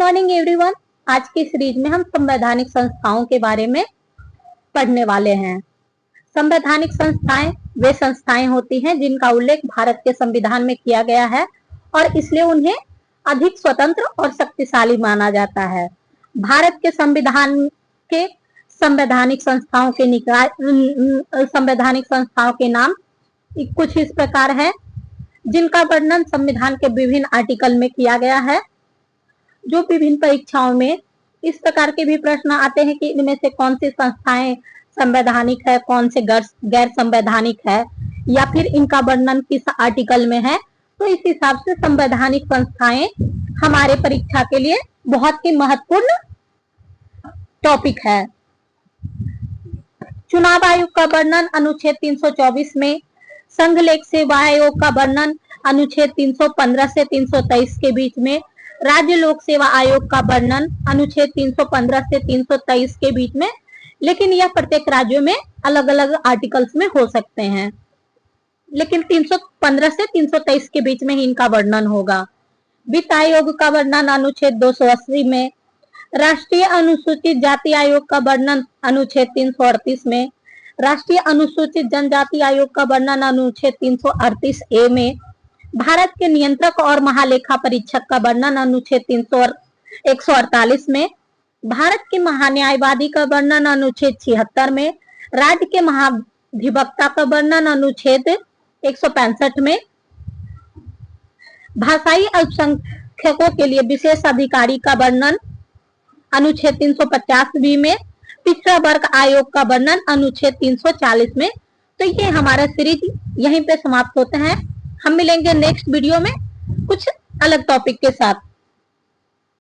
Morning everyone. आज की series में हम संवैधानिक संस्थाओं के बारे में पढ़ने वाले हैं। संवैधानिक संस्थाएं वे संस्थाएं होती हैं जिनका उल्लेख भारत के संविधान में किया गया है और इसलिए उन्हें अधिक स्वतंत्र और शक्तिशाली माना जाता है। भारत के संविधान के संवैधानिक संस्थाओं के नाम कुछ इस प्रकार है, जिनका वर्णन संविधान के विभिन्न आर्टिकल में किया गया है। जो विभिन्न परीक्षाओं में इस प्रकार के भी प्रश्न आते हैं कि इनमें से कौन सी संस्थाएं संवैधानिक है, कौन से गैर संवैधानिक है, या फिर इनका वर्णन किस आर्टिकल में है। तो इस हिसाब से संवैधानिक संस्थाएं हमारे परीक्षा के लिए बहुत ही महत्वपूर्ण टॉपिक है। चुनाव आयोग का वर्णन अनुच्छेद 324 में, संघ लोक सेवा आयोग का वर्णन अनुच्छेद 315 से 323 के बीच में, राज्य लोक सेवा आयोग का वर्णन अनुच्छेद 315 से 323 के बीच में, लेकिन यह प्रत्येक राज्यों में अलग अलग आर्टिकल्स में हो सकते हैं, लेकिन 315 से 323 के बीच में ही इनका वर्णन होगा। वित्त आयोग का वर्णन अनुच्छेद 280 में, राष्ट्रीय अनुसूचित जाति आयोग का वर्णन अनुच्छेद 338 में, राष्ट्रीय अनुसूचित जनजाति आयोग का वर्णन अनुच्छेद 338A में, भारत के नियंत्रक और महालेखा परीक्षक का वर्णन अनुच्छेद 148 में, भारत के महान्यायवादी का वर्णन अनुच्छेद 76 में, राज्य के महाधिवक्ता का वर्णन अनुच्छेद 165 में, भाषाई अल्पसंख्यकों के लिए विशेष अधिकारी का वर्णन अनुच्छेद 350B में, पिछड़ा वर्ग आयोग का वर्णन अनुच्छेद 340 में। तो ये हमारा सीरीज यहीं पे समाप्त होता है। हम मिलेंगे नेक्स्ट वीडियो में कुछ अलग टॉपिक के साथ।